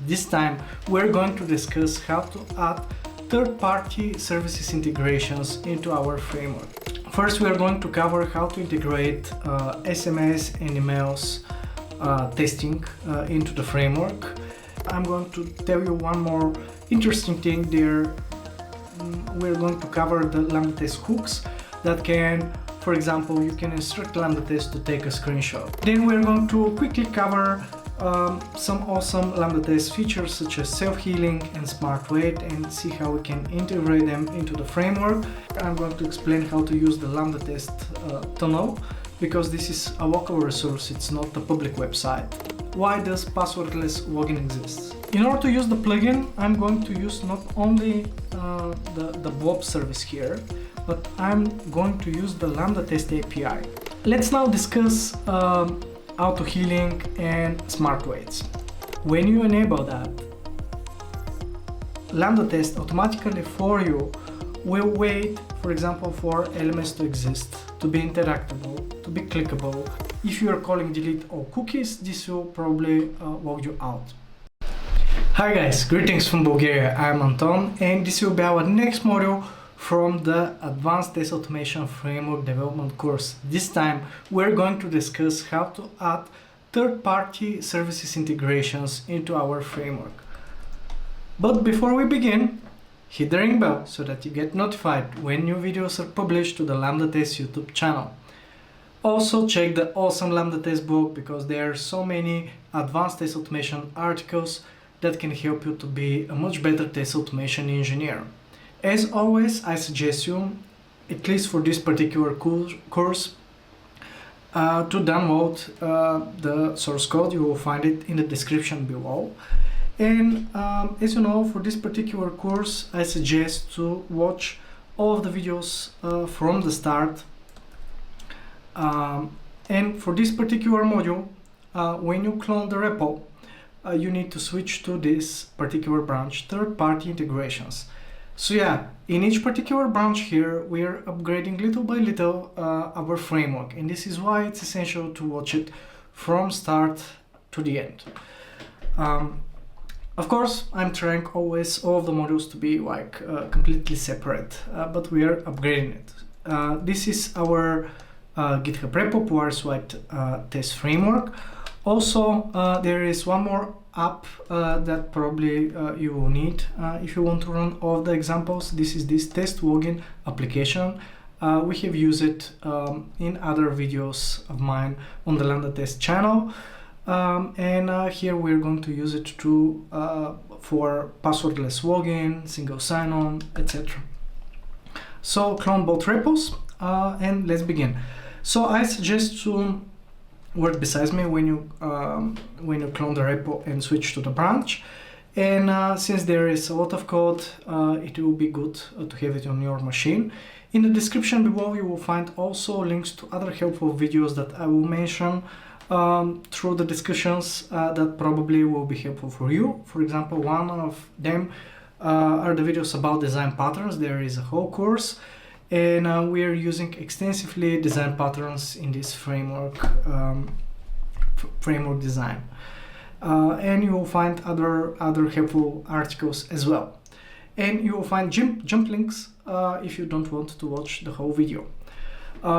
This time we're going to discuss how to add third-party services integrations into our framework. First, we are going to cover how to integrate SMS and emails testing into the framework. I'm going to tell you one more interesting thing there. We're going to cover the Lambda test hooks that can, for example, you can instruct Lambda test to take a screenshot. Then we're going to quickly cover some awesome Lambda test features such as self-healing and SmartWait and see how we can integrate them into the framework. I'm going to explain how to use the Lambda test tunnel because this is a walkable resource, it's not a public website. Why does passwordless login exist? In order to use the plugin, I'm going to use not only the Blob service here, but I'm going to use the Lambda test API. Let's now discuss auto-healing and SmartWaits. When you enable that, Lambda test automatically for you will wait, for example, for elements to exist, to be interactable, to be clickable. If you are calling delete all cookies, this will probably log you out. Hi guys, greetings from Bulgaria. I'm Anton and this will be our next module from the Advanced Test Automation Framework Development course. This time we're going to discuss how to add third-party services integrations into our framework. But before we begin, hit the ring bell so that you get notified when new videos are published to the Lambda Test YouTube channel. Also check the awesome Lambda Test blog because there are so many advanced test automation articles that can help you to be a much better test automation engineer. As always, I suggest you, at least for this particular course, to download the source code. You will find it in the description below. And as you know, for this particular course, I suggest to watch all of the videos from the start. And for this particular module, when you clone the repo, you need to switch to this particular branch, third-party integrations. So yeah, in each particular branch here, we are upgrading little by little our framework, and this is why it's essential to watch it from start to the end. Of course, I'm trying always all of the modules to be like completely separate, but we are upgrading it. This is our GitHub repo, SmartWait test framework. Also, there is one more app that probably you will need if you want to run all of the examples. This is this test login application. We have used it in other videos of mine on the Lambda test channel. And here we're going to use it for passwordless login, single sign-on, etc. So clone both repos and let's begin. So I suggest to work beside me when you clone the repo and switch to the branch. And since there is a lot of code, it will be good to have it on your machine. In the description below, you will find also links to other helpful videos that I will mention through the discussions that probably will be helpful for you. For example, one of them are the videos about design patterns. There is a whole course. And we are using extensively design patterns in this framework design. And you will find other helpful articles as well. And you will find jump links if you don't want to watch the whole video.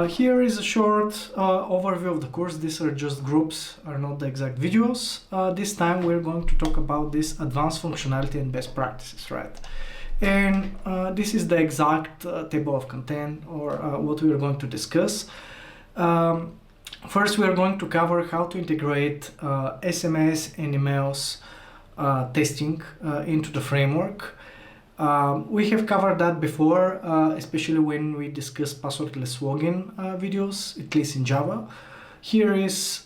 Here is a short overview of the course. These are just groups, are not the exact videos. This time we're going to talk about this advanced functionality and best practices, right? And this is the exact table of content or what we are going to discuss. First, we are going to cover how to integrate SMS and emails testing into the framework. We have covered that before, especially when we discuss passwordless login videos, at least in Java. Here is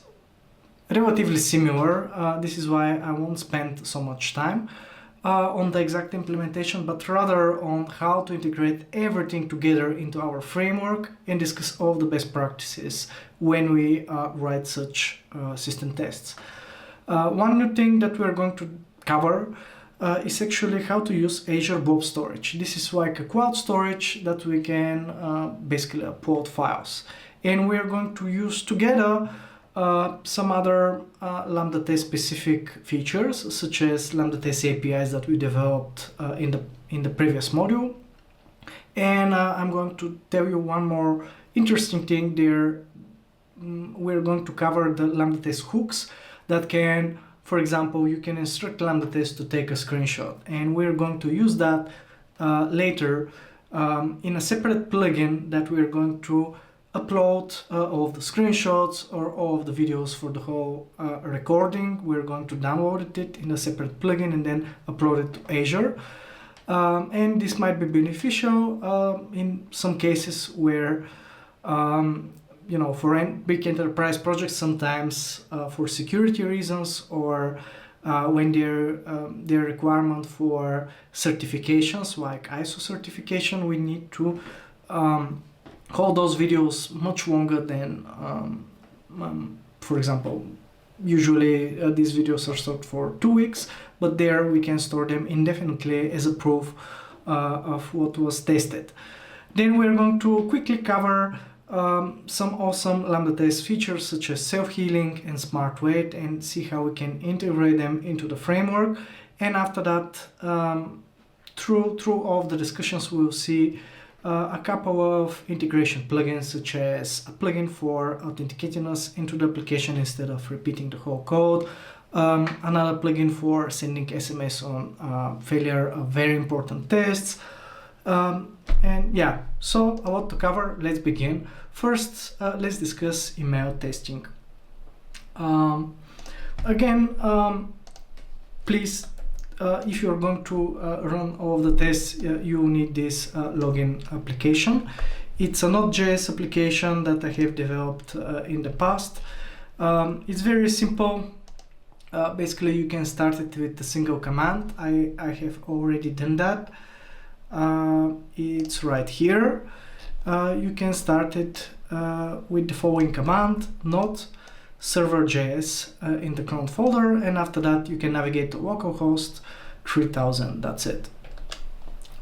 relatively similar. This is why I won't spend so much time on the exact implementation, but rather on how to integrate everything together into our framework and discuss all the best practices when we write such system tests. One new thing that we're going to cover is actually how to use Azure Blob storage. This is like a cloud storage that we can basically upload files. And we're going to use together some other Lambda test specific features, such as Lambda test APIs that we developed in the previous module. And I'm going to tell you one more interesting thing there. We're going to cover the Lambda test hooks that can, for example, you can instruct Lambda test to take a screenshot, and we're going to use that later in a separate plugin that we're going to upload all of the screenshots or all of the videos for the whole recording. We're going to download it in a separate plugin and then upload it to Azure. And this might be beneficial in some cases where you know, for big enterprise projects, sometimes for security reasons, or when their requirement for certifications like ISO certification, we need to hold those videos much longer than, for example, usually these videos are stored for 2 weeks, but there we can store them indefinitely as a proof of what was tested. Then we're going to quickly cover some awesome Lambda test features such as self-healing and SmartWait, and see how we can integrate them into the framework. And after that, through all of the discussions, we'll see a couple of integration plugins, such as a plugin for authenticating us into the application instead of repeating the whole code, another plugin for sending SMS on failure of very important tests. And yeah, so a lot to cover. Let's begin. First, let's discuss email testing. Again, please, if you're going to run all of the tests, you need this login application. It's a Node.js application that I have developed in the past. It's very simple. Basically, you can start it with a single command. I have already done that. It's right here. You can start it with the following command: node server.js in the current folder, and after that you can navigate to localhost 3000. That's it.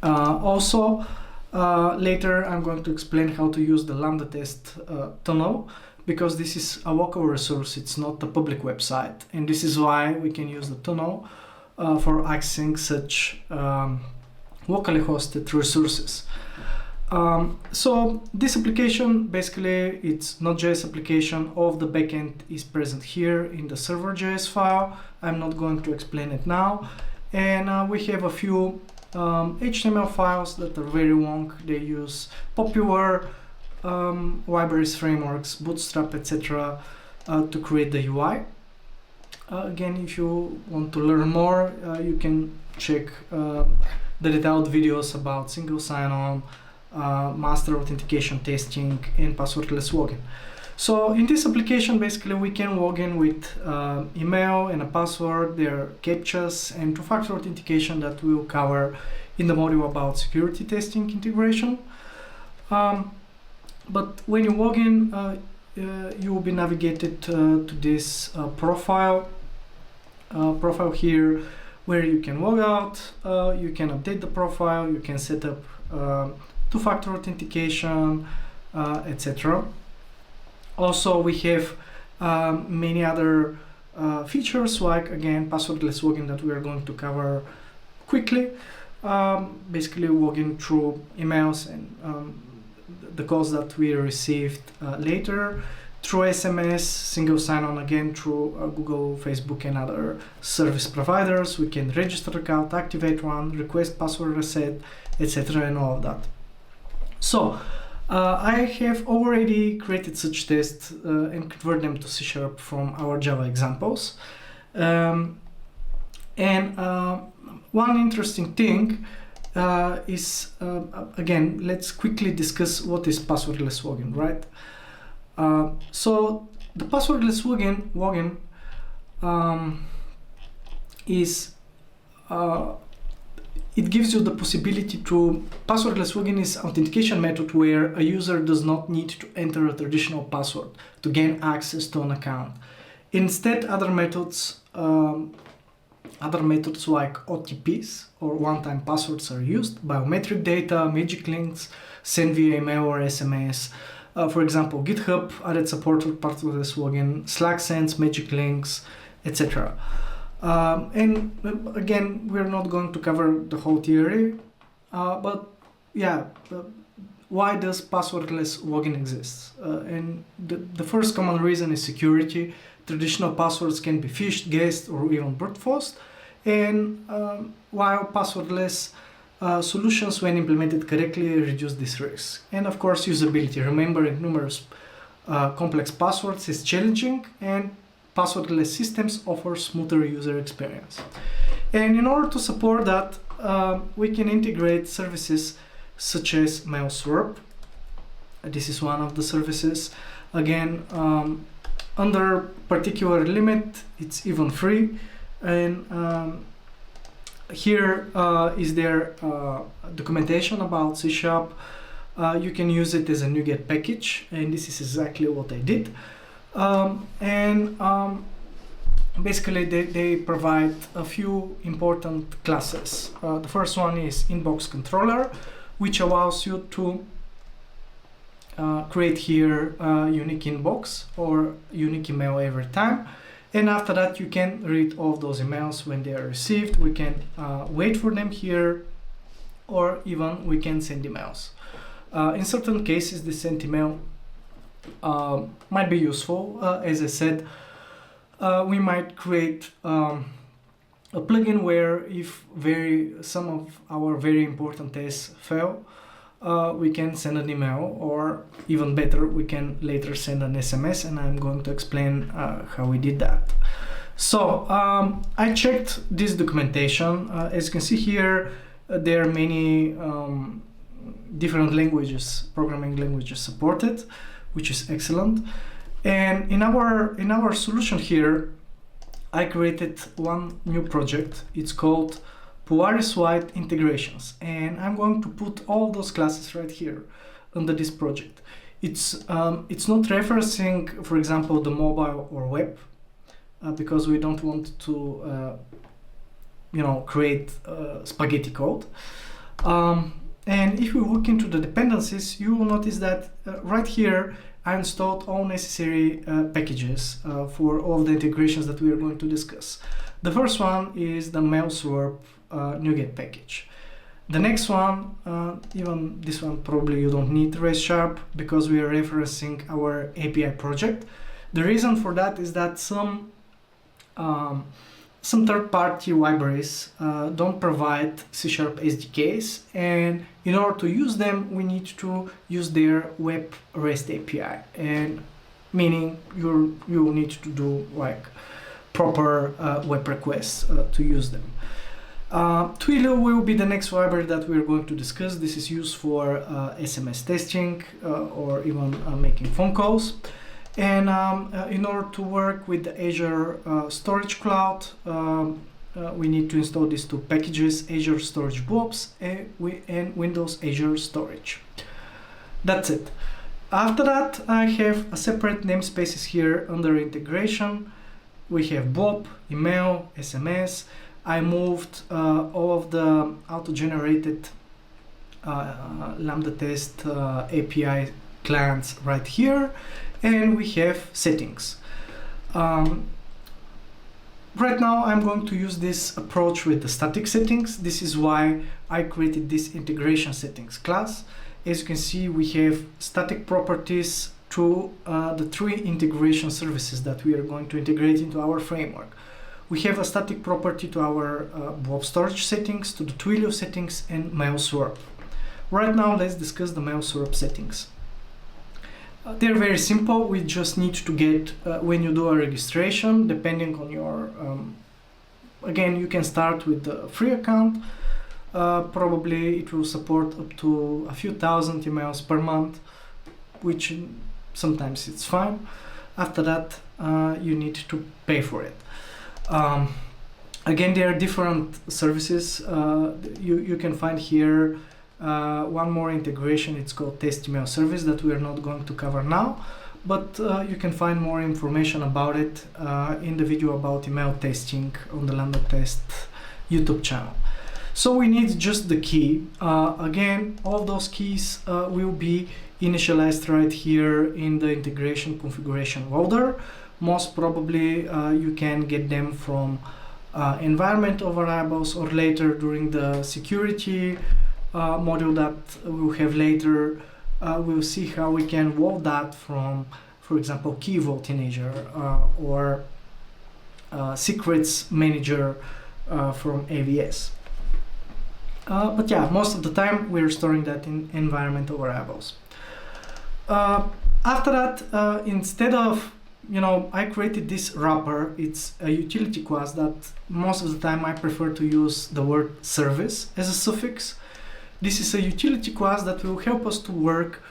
Also, later I'm going to explain how to use the Lambda test tunnel, because this is a local resource, it's not a public website, and this is why we can use the tunnel for accessing such locally hosted resources. So this application, basically, it's Node.js application. All of the backend is present here in the server.js file. I'm not going to explain it now. And we have a few HTML files that are very long. They use popular libraries, frameworks, Bootstrap, etc. To create the UI. Again, if you want to learn more, you can check the detailed videos about single sign-on, master authentication testing, and passwordless login. So in this application, basically, we can log in with email and a password, their captchas, and two-factor authentication that we'll cover in the module about security testing integration. But when you log in, you will be navigated to this profile here, where you can log out, you can update the profile, you can set up two-factor authentication, etc. Also, we have many other features, like, again, passwordless login that we are going to cover quickly. Basically, login through emails and the calls that we received later, through SMS, single sign-on, again through Google, Facebook, and other service providers. We can register account, activate one, request password reset, etc., and all of that. So I have already created such tests and convert them to C# from our Java examples. And one interesting thing is, again, let's quickly discuss what is passwordless login, right? So the passwordless login is it gives you the possibility to, passwordless login is authentication method where a user does not need to enter a traditional password to gain access to an account. Instead, other methods like OTPs or one-time passwords are used, biometric data, magic links, sent via email or SMS, For example, GitHub added support for passwordless login, Slack sends magic links, etc. And again, we're not going to cover the whole theory, but yeah, why does passwordless login exist? And the first common reason is security. Traditional passwords can be phished, guessed, or even brute forced. And while passwordless solutions, when implemented correctly, reduce this risk. And of course, usability. Remembering numerous complex passwords is challenging, and passwordless systems offer smoother user experience. And in order to support that, we can integrate services such as mail swap. This is one of the services. Again, under particular limit, it's even free. And here is their documentation about C#. You can use it as a NuGet package, and this is exactly what I did. Basically, they provide a few important classes. The first one is inbox controller, which allows you to create here a unique inbox or unique email every time. And after that, you can read all of those emails when they are received. We can wait for them here, or even we can send emails. In certain cases, the sent email might be useful. As I said, we might create a plugin where if some of our very important tests fail, we can send an email, or even better, we can later send an SMS, and I'm going to explain how we did that. So I checked this documentation. As you can see here, there are many different languages, programming languages supported, which is excellent. And in our solution here, I created one new project. It's called Polaris-wide integrations, and I'm going to put all those classes right here under this project. It's not referencing, for example, the mobile or web, because we don't want to create spaghetti code. And if we look into the dependencies, you will notice that right here I installed all necessary packages for all the integrations that we are going to discuss. The first one is the mail swap NuGet package. The next one, even this one probably you don't need ResSharp, because we are referencing our API project. The reason for that is that some third-party libraries don't provide C# SDKs, and in order to use them, we need to use their web REST API, and meaning you need to do like proper web requests to use them. 𝐸𝐿𝑢 will be the next library that we're going to discuss. This is used for SMS testing or even making phone calls. And in order to work with the Azure Storage Cloud, we need to install these two packages, Azure Storage Blobs and Windows Azure Storage. That's it. After that, I have a separate namespaces here under integration. We have Blob, email, SMS. I moved all of the auto-generated Lambda test API clients right here, and we have settings. Right now I'm going to use this approach with the static settings. This is why I created this integration settings class. As you can see, we have static properties to the three integration services that we are going to integrate into our framework. We have a static property to our Blob storage settings, to the 𝐸𝐿𝑢 settings, and mail swap. Right now, let's discuss the mail swap settings. They're very simple. We just need to get, when you do a registration, depending on your, again, you can start with the free account. Probably it will support up to a few thousand emails per month, which sometimes it's fine. After that, you need to pay for it. Again, there are different services. You can find here one more integration. It's called TestMu AI service that we are not going to cover now, but you can find more information about it in the video about email testing on the Lambda Test YouTube channel. So we need just the key. Again, all those keys will be initialized right here in the integration configuration loader. Most probably you can get them from environmental variables, or later during the security module that we'll have later. We'll see how we can load that from, for example, Key Vault in Azure or Secrets Manager from AWS. But yeah, most of the time we're storing that in environmental variables. After that, instead of, I created this wrapper. It's a utility class that most of the time I prefer to use the word service as a suffix. This is a utility class that will help us to work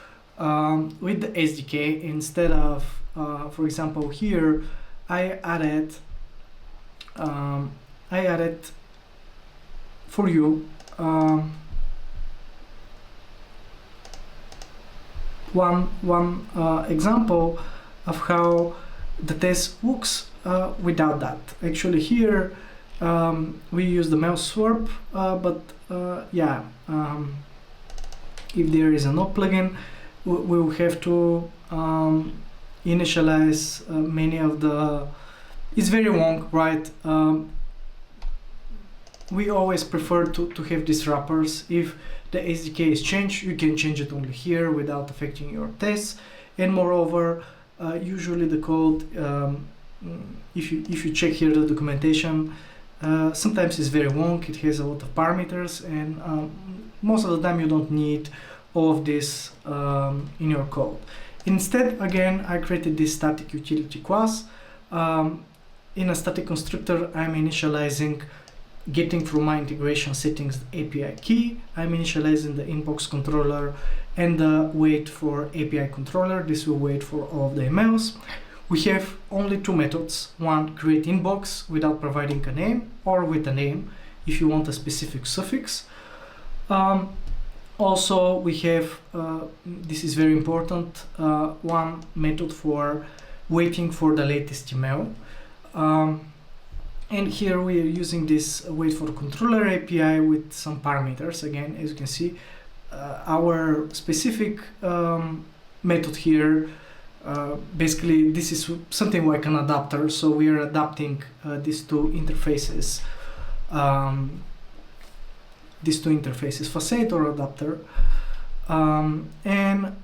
with the SDK instead of, for example, here I added for you one example of how the test looks without that. Actually, here we use the mouse swap, but yeah, if there is a no plugin, we will have to initialize many of the. It's very long, right? We always prefer to have these wrappers. If the SDK is changed, you can change it only here without affecting your tests. And moreover, usually the code, if you check here the documentation, sometimes it's very long. It has a lot of parameters, and most of the time you don't need all of this in your code. Instead, again, I created this static utility class. In a static constructor, I'm initializing getting from my integration settings the API key. I'm initializing the inbox controller and the wait for API controller. This will wait for all of the emails. We have only two methods. One, create inbox without providing a name, or with a name if you want a specific suffix. Also, we have, this is very important, one method for waiting for the latest email. And here we are using this wait for controller API with some parameters. Again, as you can see, our specific method here, basically this is something like an adapter. So we are adapting these two interfaces, facade or adapter, and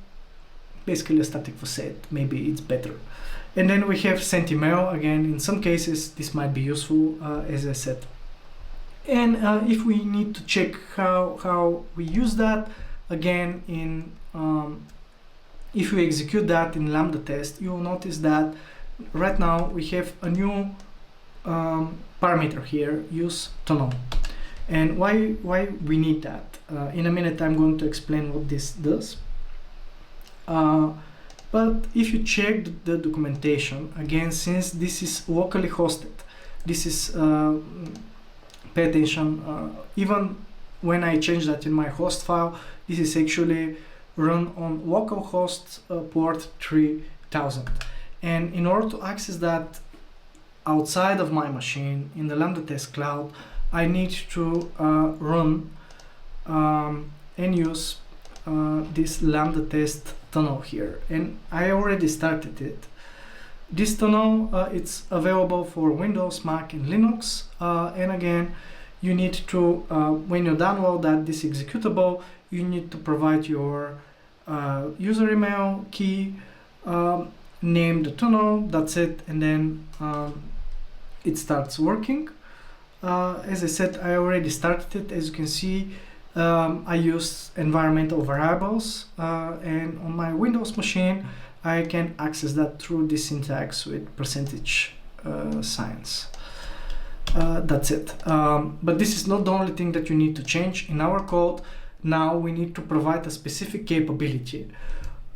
basically a static facade. Maybe it's better. And then we have sent email. Again, in some cases this might be useful, as I said. And if we need to check how we use that, again, in if we execute that in Lambda test, you will notice that right now we have a new parameter here, use tunnel. And why we need that? In a minute I'm going to explain what this does. But if you check the documentation, again, since this is locally hosted, this is, pay attention, even when I change that in my host file, this is actually run on localhost port 3000. And in order to access that outside of my machine in the Lambda test cloud, I need to run and use this Lambda test tunnel here, and I already started it. This tunnel, it's available for Windows, Mac, and Linux. And again, you need to, when you download this executable, you need to provide your user email, key, name the tunnel, that's it, and then it starts working. As I said, I already started it. As you can see, I use environmental variables, and on my Windows machine I can access that through this syntax with percentage signs. That's it. But this is not the only thing that you need to change in our code. Now we need to provide a specific capability,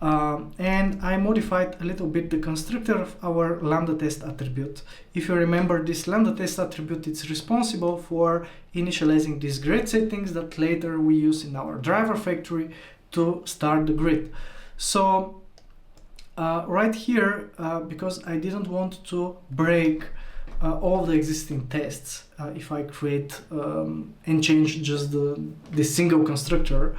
and I modified a little bit the constructor of our Lambda test attribute. If you remember, this Lambda test attribute is responsible for initializing these grid settings that later we use in our driver factory to start the grid. So right here, because I didn't want to break all the existing tests, if I create and change just this single constructor,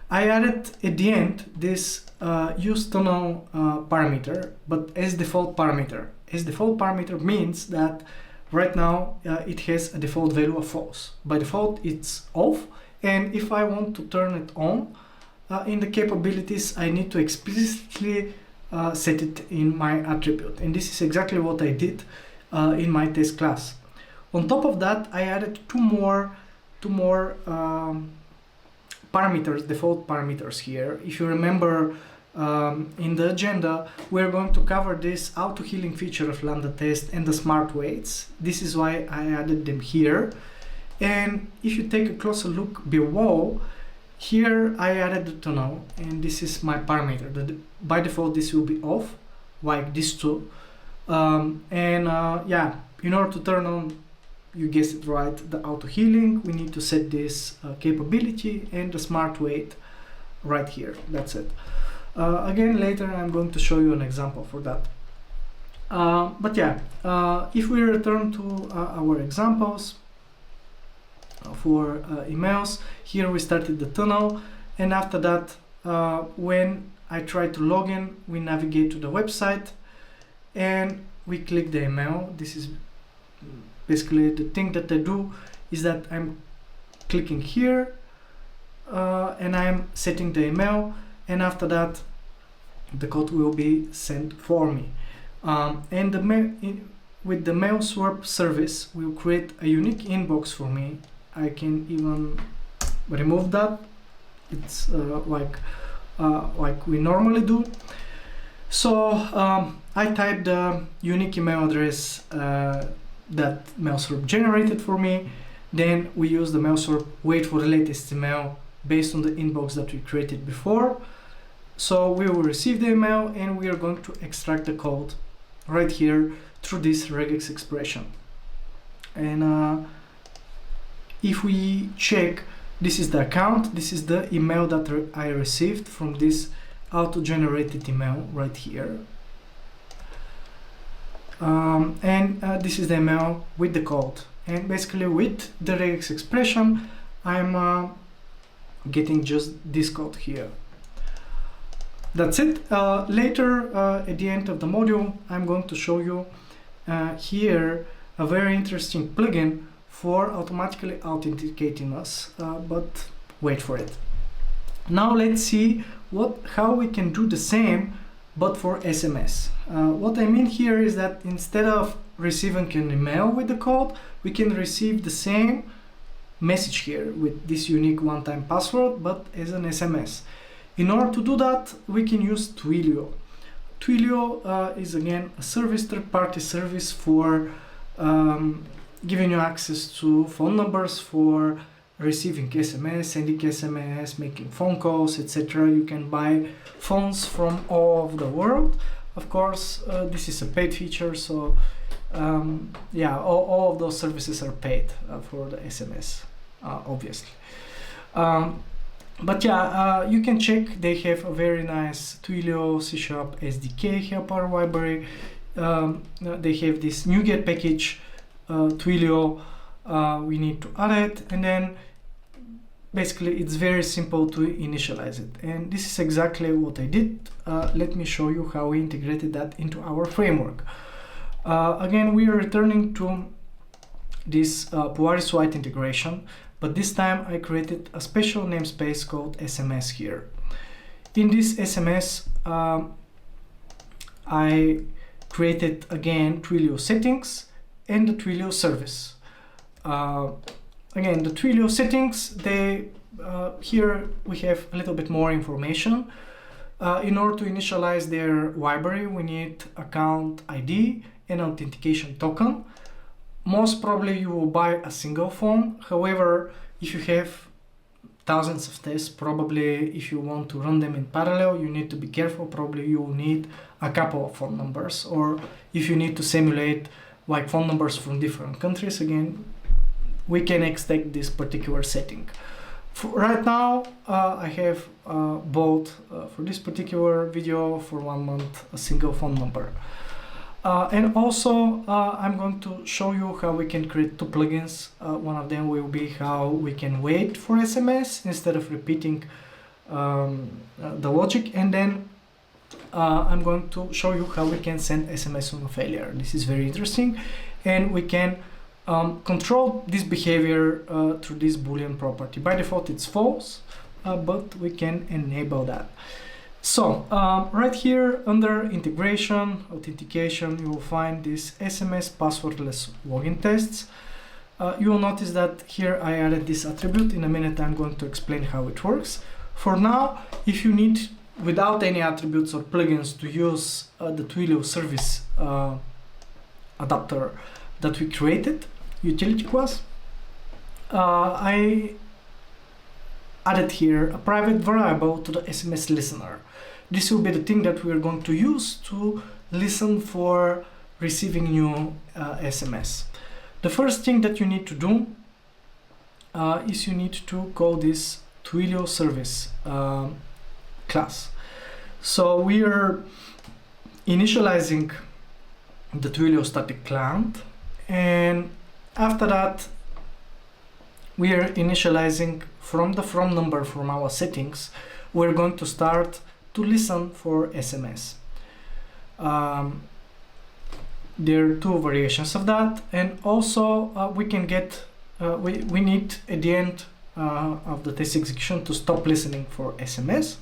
I added at the end this useTunnel parameter, but as default parameter. As default parameter means that right now it has a default value of false. By default it's off, and if I want to turn it on in the capabilities, I need to explicitly set it in my attribute, and this is exactly what I did in my test class. On top of that, I added two more parameters, default parameters here. If you remember, in the agenda, we're going to cover this auto-healing feature of Lambda test and the SmartWaits. This is why I added them here. And if you take a closer look below, here I added the tunnel, and this is my parameter. By default, this will be off, like this two. Yeah, in order to turn on, you guessed it right, the auto-healing, we need to set this capability and the SmartWait right here. That's it. Again, later I'm going to show you an example for that. But yeah, if we return to our examples for emails, here we started the tunnel, and after that, when I try to log in, we navigate to the website and we click the email. This is basically the thing that I do is that I'm clicking here and I'm setting the email, and after that the code will be sent for me. And with the mail swap service, we'll create a unique inbox for me. I can even remove that. It's like we normally do. So I type the unique email address that MailSwap generated for me. Then we use the MailSwap wait for the latest email based on the inbox that we created before. So we will receive the email, and we are going to extract the code right here through this regex expression. And if we check, this is the account, this is the email that I received from this auto-generated email right here. This is the email with the code, and basically with the regex expression I'm getting just this code here. That's it. Later at the end of the module, I'm going to show you here a very interesting plugin for automatically authenticating us, but wait for it. Now let's see how we can do the same but for SMS. What I mean here is that instead of receiving an email with the code, we can receive the same message here with this unique one-time password, but as an SMS. In order to do that, we can use Twilio. Twilio is again a service, third-party service for giving you access to phone numbers for receiving SMS, sending SMS, making phone calls, etc. You can buy phones from all over the world. Of course, this is a paid feature, so yeah, all of those services are paid for the SMS, obviously. But yeah, you can check, they have a very nice Twilio C# SDK helper library. They have this NuGet package, Twilio. We need to add it, and then basically it's very simple to initialize it, and this is exactly what I did. Let me show you how we integrated that into our framework. Again, we are returning to this Polaris White integration, but this time I created a special namespace called SMS here. In this SMS, I created again Twilio settings and the Twilio service. Again, the Twilio settings, here we have a little bit more information. In order to initialize their library, we need account ID and authentication token. Most probably you will buy a single phone. However, if you have thousands of tests, probably if you want to run them in parallel, you need to be careful. Probably you will need a couple of phone numbers, or if you need to simulate like phone numbers from different countries, again, we can extend this particular setting. Right now, I have bought for this particular video for 1 month a single phone number. And also I'm going to show you how we can create two plugins. One of them will be how we can wait for SMS instead of repeating the logic, and then I'm going to show you how we can send SMS on a failure. This is very interesting, and we can control this behavior through this Boolean property. By default it's false, but we can enable that. So right here under integration, authentication, you will find this SMS passwordless login tests. You will notice that here I added this attribute. In a minute I'm going to explain how it works. For now, if you need without any attributes or plugins to use the Twilio service adapter that we created, utility class, I added here a private variable to the SMS listener. This will be the thing that we are going to use to listen for receiving new SMS. The first thing that you need to do is you need to call this Twilio service class. So we are initializing the Twilio static client, and after that we are initializing from the from number from our settings. We're going to start to listen for SMS. There are two variations of that, and also we can get we need at the end of the test execution to stop listening for SMS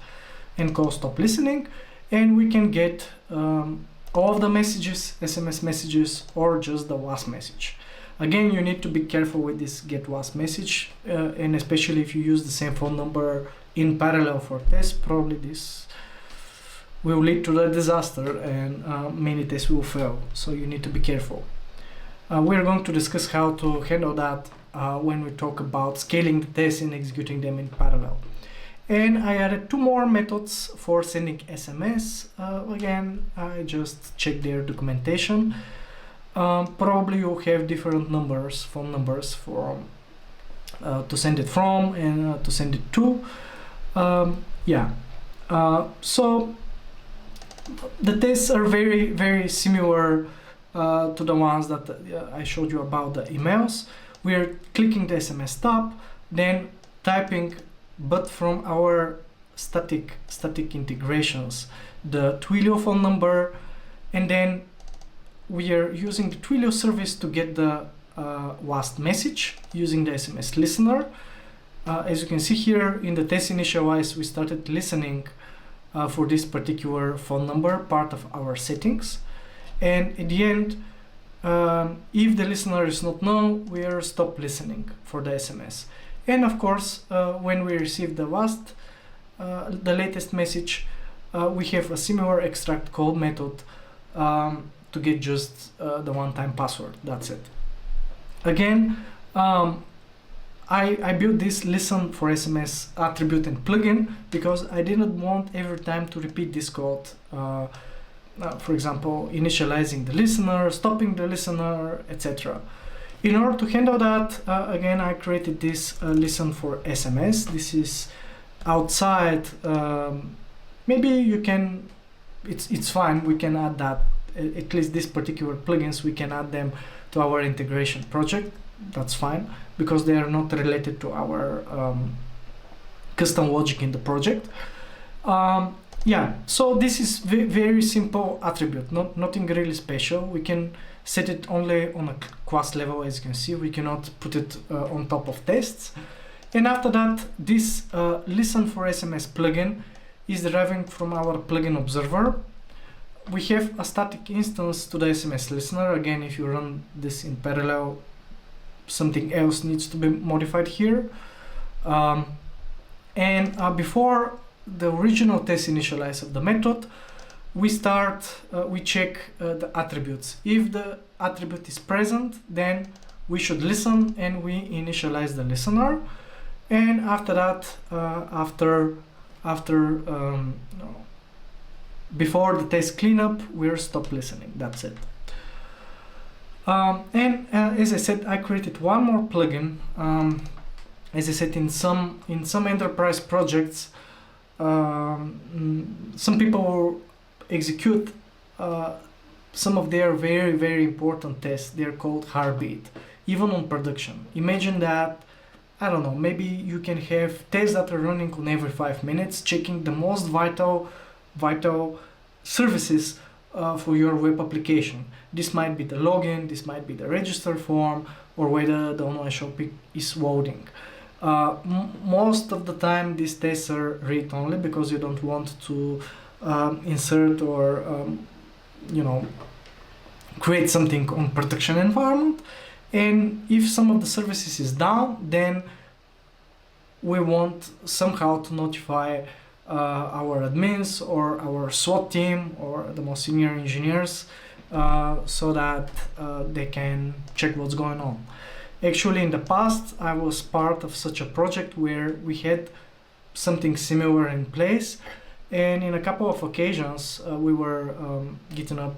and call stop listening, and we can get all of the messages, SMS messages, or just the WASP message. Again, you need to be careful with this get WASP message, and especially if you use the same phone number in parallel for tests, probably this will lead to a disaster, and many tests will fail, so you need to be careful. We're going to discuss how to handle that when we talk about scaling the tests and executing them in parallel. And I added two more methods for sending SMS. Again, I just checked their documentation. Probably you'll have different numbers, phone numbers for to send it from and to send it to. So the tests are very similar to the ones that I showed you about the emails. We're clicking the SMS tab, then typing, but from our static integrations, the Twilio phone number, and then we are using the Twilio service to get the WASP message using the SMS listener. As you can see here in the test initialize, we started listening for this particular phone number, part of our settings, and at the end, if the listener is not known, we are stop listening for the SMS. And of course, when we receive the WASP, the latest message, we have a similar extract code method to get just the one-time password. That's it. Again, I built this listen for SMS attribute and plugin because I didn't want every time to repeat this code. For example, initializing the listener, stopping the listener, etc. In order to handle that, again, I created this listen for SMS. This is outside. Maybe you can, it's fine. We can add that, at least these particular plugins, we can add them to our integration project. That's fine, because they are not related to our custom logic in the project. So this is very simple attribute, nothing really special. We can set it only on a class level, as you can see. We cannot put it on top of tests. And after that, this listen for SMS plugin is deriving from our plugin observer. We have a static instance to the SMS listener. Again, if you run this in parallel, something else needs to be modified here. Before the original test initialize of the method, we check the attributes. If the attribute is present, then we should listen and we initialize the listener. And after that, before the test cleanup, we'll stop listening. That's it. As I said, I created one more plugin. As I said, in some enterprise projects, some people execute some of their very important tests. They're called heartbeat, even on production. Imagine that, I don't know, maybe you can have tests that are running on every 5 minutes, checking the most vital services for your web application. This might be the login, this might be the register form, or whether the online shopping is loading. Most of the time these tests are read-only because you don't want to insert or create something on production environment. And if some of the services is down, then we want somehow to notify our admins or our SWAT team or the most senior engineers so that they can check what's going on. Actually, in the past, I was part of such a project where we had something similar in place, and in a couple of occasions we were getting up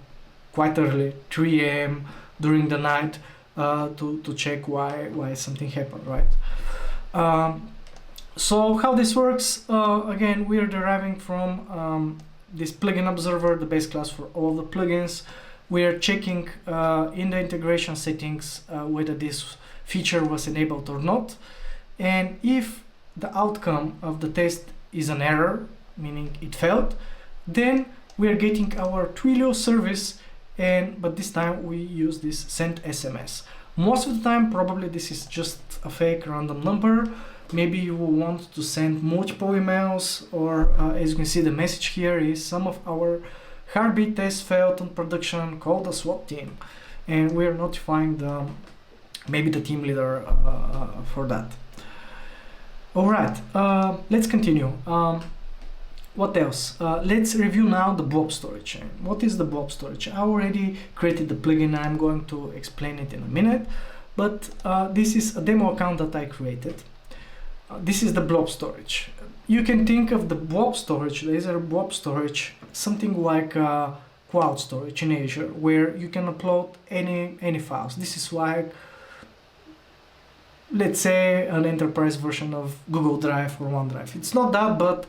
quite early, 3 a.m. during the night, to check why something happened, right? So how this works, again, we are deriving from this plugin observer, the base class for all the plugins. We are checking in the integration settings whether this feature was enabled or not, and if the outcome of the test is an error, meaning it failed, then we are getting our Twilio service, but this time we use this send SMS. Most of the time probably this is just a fake random number. Maybe you will want to send multiple emails, or as you can see, the message here is some of our heartbeat tests failed on production, call the SWAT team, and we're notifying maybe the team leader for that. All right, let's continue. What else? Let's review now the Blob storage. What is the Blob storage? I already created the plugin. I'm going to explain it in a minute, but this is a demo account that I created. This is the Blob storage. You can think of the Blob storage, the Azure Blob storage, something like cloud storage in Azure, where you can upload any files. This is like, let's say, an enterprise version of Google Drive or OneDrive. It's not that, but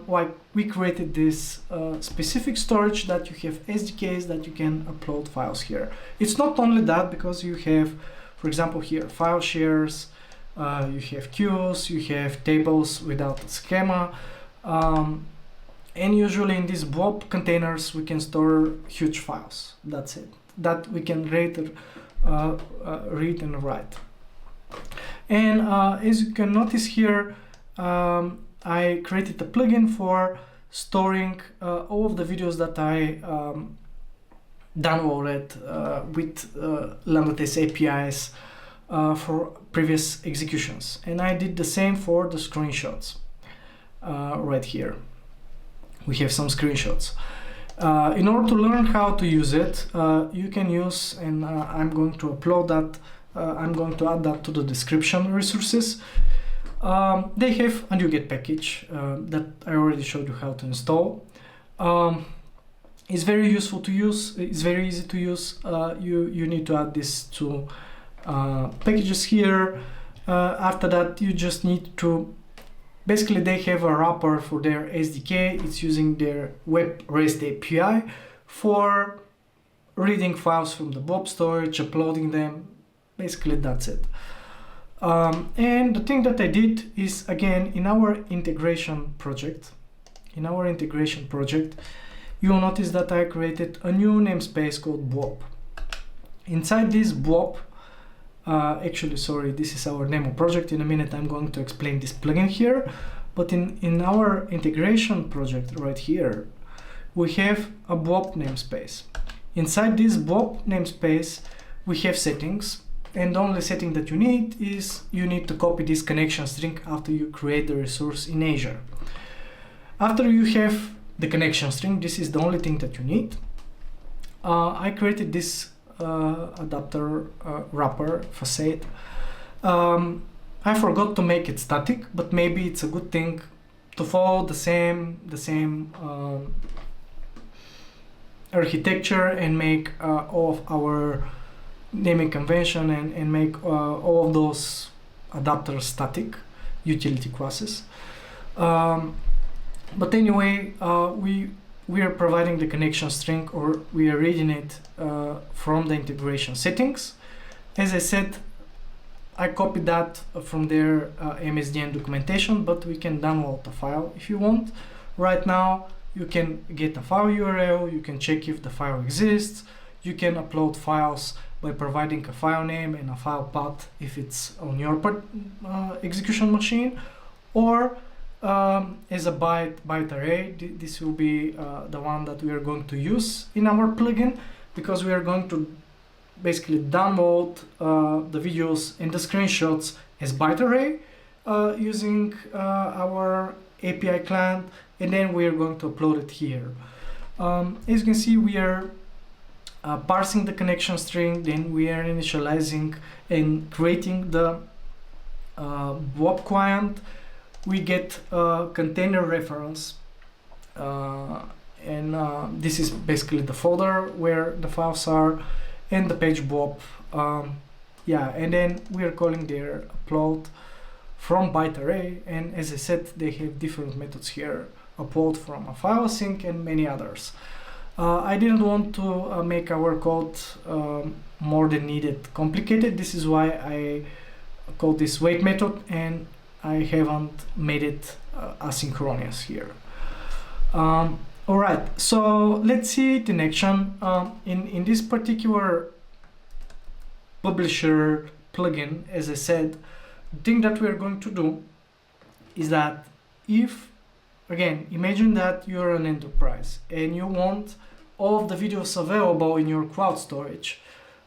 like we created this specific storage that you have SDKs that you can upload files here. It's not only that, because you have, for example, here file shares, you have queues, you have tables without a schema, and usually in these Blob containers we can store huge files. That's it, that we can read and write. And as you can notice here, I created a plugin for storing all of the videos that I downloaded with Lambda test APIs for previous executions, and I did the same for the screenshots. Right here we have some screenshots. In order to learn how to use it, you can use, and I'm going to upload that, I'm going to add that to the description resources. They have a NuGet package that I already showed you how to install. It's very useful to use, it's very easy to use. You need to add this to packages here. After that, you just need to, basically they have a wrapper for their SDK. It's using their web REST API for reading files from the Blob storage, uploading them. Basically that's it. And the thing that I did is, again, in our integration project, you will notice that I created a new namespace called Blob. Inside this Blob, actually, sorry, this is our demo project. In a minute I'm going to explain this plugin here, but in our integration project right here, we have a Blob namespace. Inside this Blob namespace we have settings, and the only setting that you need is you need to copy this connection string after you create the resource in Azure. After you have the connection string, this is the only thing that you need. I created this adapter wrapper facade. I forgot to make it static, but maybe it's a good thing to follow the same architecture and make all of our naming convention and make all of those adapters static utility classes. But anyway, we we are providing the connection string, or we are reading it from the integration settings. As I said, I copied that from their MSDN documentation, but we can download the file if you want. Right now, you can get a file URL, you can check if the file exists, you can upload files by providing a file name and a file path if it's on your execution machine, or as a byte array. This will be the one that we are going to use in our plugin, because we are going to basically download the videos and the screenshots as byte array using our API client, and then we are going to upload it here. As you can see, we are parsing the connection string, then we are initializing and creating the Blob client. We get a container reference, and this is basically the folder where the files are, and the page Blob. Yeah, and then we are calling their upload from byte array, and as I said, they have different methods here: upload from a file sync and many others. I didn't want to make our code more than needed complicated. This is why I called this wait method, and I haven't made it asynchronous here. Alright, so let's see it in action. In this particular publisher plugin, as I said, the thing that we are going to do is that if, again, imagine that you're an enterprise and you want all of the videos available in your cloud storage.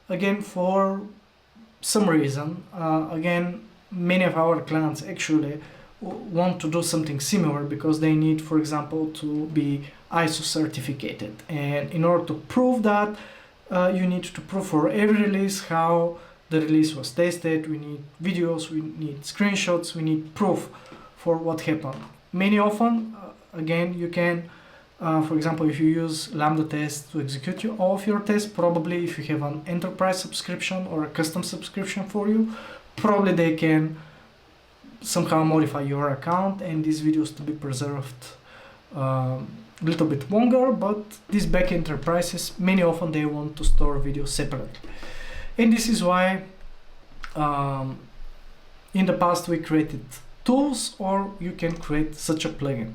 Again, for some reason, again, many of our clients actually want to do something similar because they need, for example, to be ISO certificated. And in order to prove that, you need to prove for every release how the release was tested. We need videos, we need screenshots, we need proof for what happened. Many often, again, you can, for example, if you use Lambda test to execute all of your tests, probably if you have an enterprise subscription or a custom subscription for you, probably they can somehow modify your account and these videos to be preserved a little bit longer. But these back enterprises, many often they want to store videos separately. And this is why in the past we created tools, or you can create such a plugin.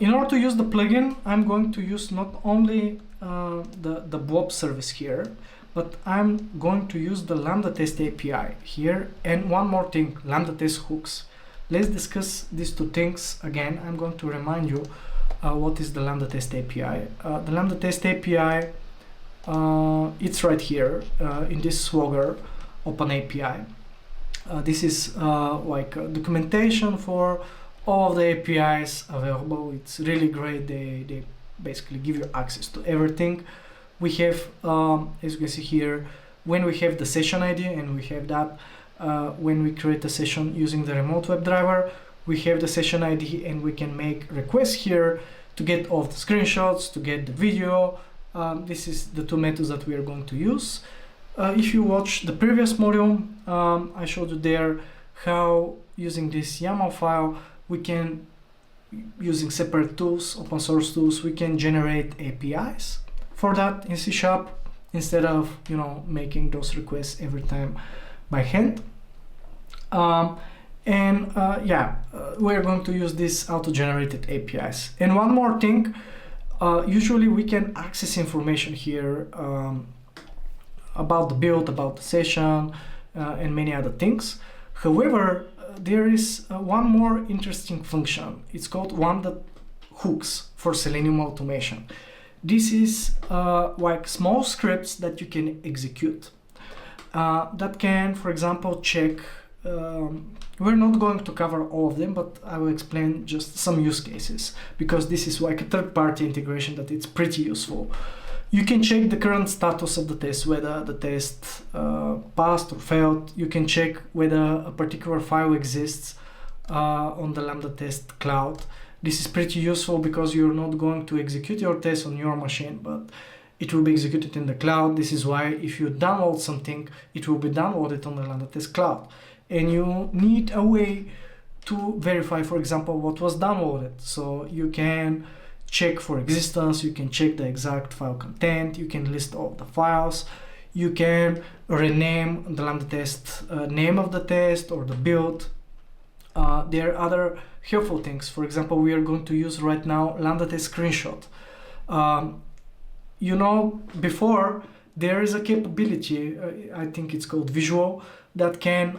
In order to use the plugin, I'm going to use not only the Blob service here, but I'm going to use the Lambda test API here. And one more thing, Lambda test hooks. Let's discuss these two things again. I'm going to remind you what is the Lambda test API. The Lambda test API, it's right here in this Swagger Open API. This is like documentation for all of the APIs available. It's really great. They basically give you access to everything. We have, as you can see here, when we have the session ID, and we have that when we create a session using the remote WebDriver, we have the session ID and we can make requests here to get all the screenshots, to get the video. This is the two methods that we are going to use. If you watch the previous module, I showed you there how using this YAML file, we can, using separate tools, open source tools, we can generate APIs for that in C# instead of, you know, making those requests every time by hand. We're going to use these auto-generated APIs. And one more thing, usually we can access information here about the build, about the session, and many other things. However, there is one more interesting function. It's called Lambda hooks for Selenium automation. This is like small scripts that you can execute that can, for example, check. We're not going to cover all of them, but I will explain just some use cases, because this is like a third-party integration that it's pretty useful. You can check the current status of the test, whether the test passed or failed. You can check whether a particular file exists on the Lambda test cloud. This is pretty useful because you're not going to execute your test on your machine, but it will be executed in the cloud. This is why if you download something, it will be downloaded on the Lambda test cloud. And you need a way to verify, for example, what was downloaded. So you can check for existence, you can check the exact file content, you can list all the files, you can rename the Lambda test name of the test or the build. There are other helpful things. For example, we are going to use right now Lambda test screenshot. You know, before there is a capability, I think it's called Visual, that can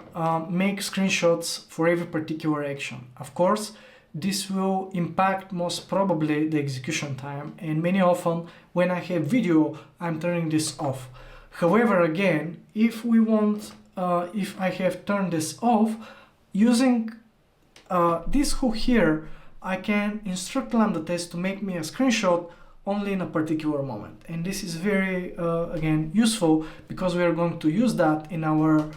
make screenshots for every particular action. Of course, this will impact most probably the execution time, and many often when I have video, I'm turning this off. However, again, if we want, if I have turned this off, using this hook here, I can instruct Lambda test to make me a screenshot only in a particular moment. And this is very, again, useful because we are going to use that in our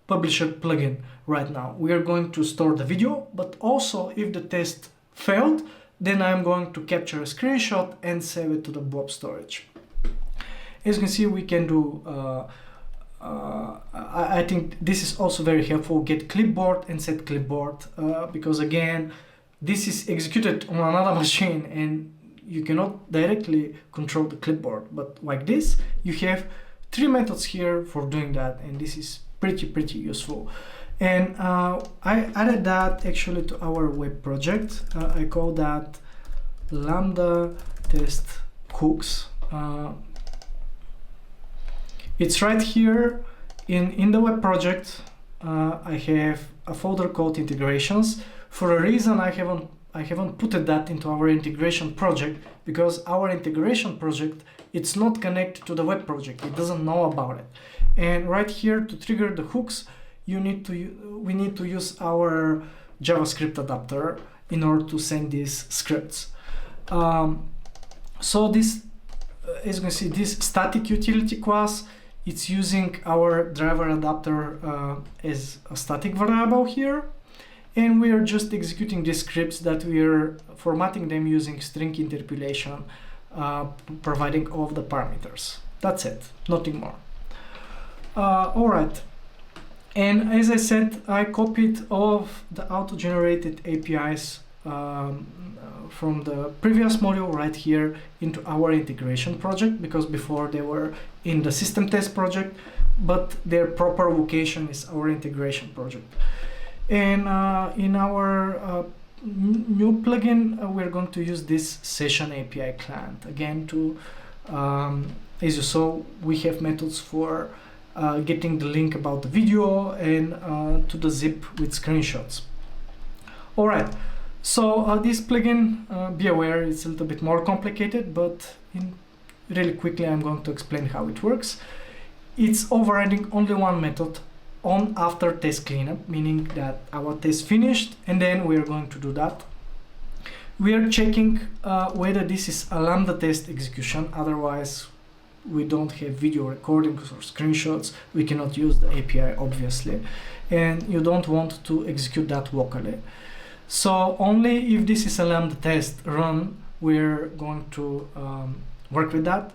Publisher plugin right now. We are going to store the video, but also if the test failed, then I'm going to capture a screenshot and save it to the Blob storage. As you can see, we can do, I think this is also very helpful, get clipboard and set clipboard, because again, this is executed on another machine and you cannot directly control the clipboard, but like this, you have 3 methods here for doing that, and this is pretty useful. And I added that actually to our web project. I call that Lambda test hooks. It's right here in the web project. I have a folder called integrations. For a reason, I haven't put that into our integration project, because our integration project, it's not connected to the web project. It doesn't know about it. And right here, to trigger the hooks, we need to use our JavaScript adapter in order to send these scripts. So this, as you can see, this static utility class, it's using our driver adapter as a static variable here. And we are just executing these scripts that we are formatting them using string interpolation, providing all of the parameters. That's it, nothing more. All right. And as I said, I copied all of the auto-generated APIs from the previous module right here into our integration project, because before they were in the system test project, but their proper location is our integration project. And in our new plugin, we're going to use this session API client. Again, to, as you saw, we have methods for getting the link about the video and to the zip with screenshots. All right, so this plugin, be aware, it's a little bit more complicated, but really quickly I'm going to explain how it works. It's overriding only one method on after test cleanup, meaning that our test finished and then we're going to do that. We are checking whether this is a Lambda test execution, otherwise we don't have video recordings or screenshots, we cannot use the API obviously, and you don't want to execute that locally. So only if this is a Lambda test run, we're going to work with that.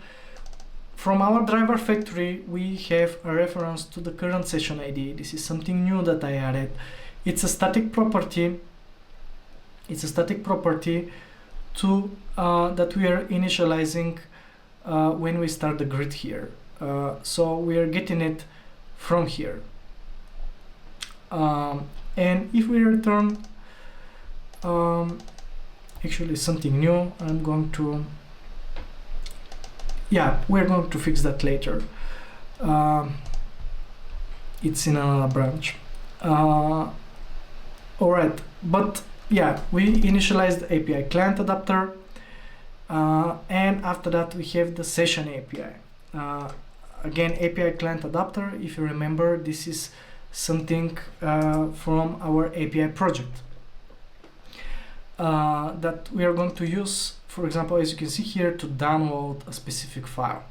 From our driver factory, we have a reference to the current session ID. This is something new that I added. It's a static property. It's a static property to that we are initializing when we start the grid here. So we are getting it from here. And if we return actually something new, I'm going to, yeah, we're going to fix that later. It's in another branch. All right, but yeah, we initialized the API client adapter, and after that we have the session API. Again, API client adapter, if you remember, this is something from our API project that we are going to use, for example, as you can see here, to download a specific file.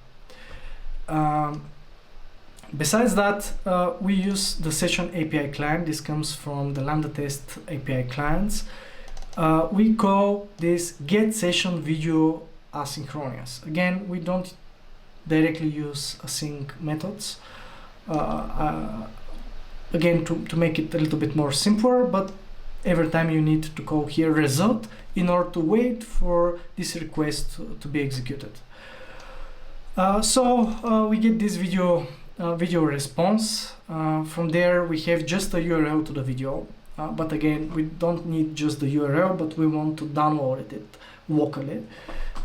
Besides that, we use the session API client. This comes from the Lambda test API clients. We call this get session video asynchronous. Again, we don't directly use async methods. Again, to make it a little bit more simpler, but every time you need to call here result in order to wait for this request to be executed. So we get this video response. From there we have just a URL to the video, but again we don't need just the URL, but we want to download it locally.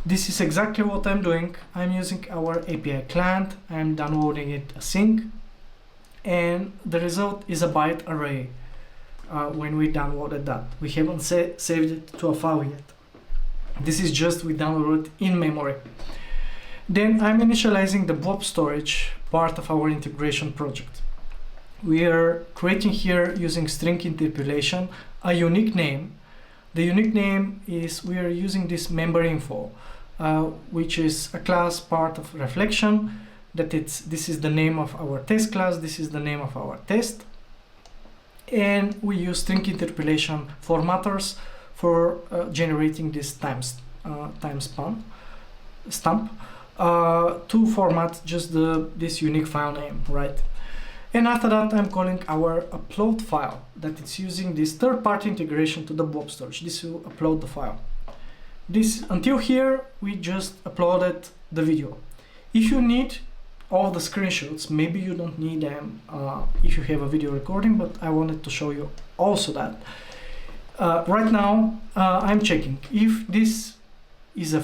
This is exactly what I'm doing. I'm using our API client, I'm downloading it async, and the result is a byte array. When we downloaded that, we haven't saved it to a file yet. This is just we downloaded it in memory. Then I'm initializing the Blob storage part of our integration project. We are creating here using string interpolation a unique name. The unique name is we are using this member info, which is a class part of reflection. This is the name of our test class. This is the name of our test, and we use string interpolation formatters for generating this stamp to format just this unique file name, right? And after that, I'm calling our upload file that it's using this third-party integration to the Blob storage. This will upload the file. Until here, we just uploaded the video. If you need all the screenshots, maybe you don't need them if you have a video recording, but I wanted to show you also that. Right now, I'm checking if this is a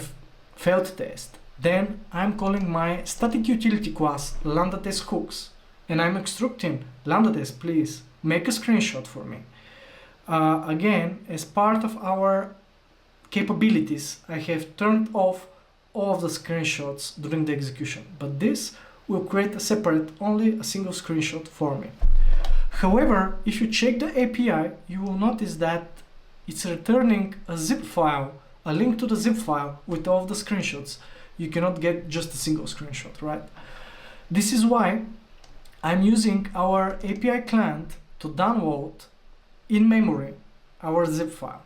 failed test. Then I'm calling my static utility class lambda test hooks, and I'm extracting lambda test, please make a screenshot for me. Again, as part of our capabilities, I have turned off all of the screenshots during the execution, but this will create a separate, only a single screenshot for me. However, if you check the API, you will notice that it's returning a zip file, a link to the zip file with all of the screenshots. You cannot get just a single screenshot, right? This is why I'm using our API client to download in memory our zip file.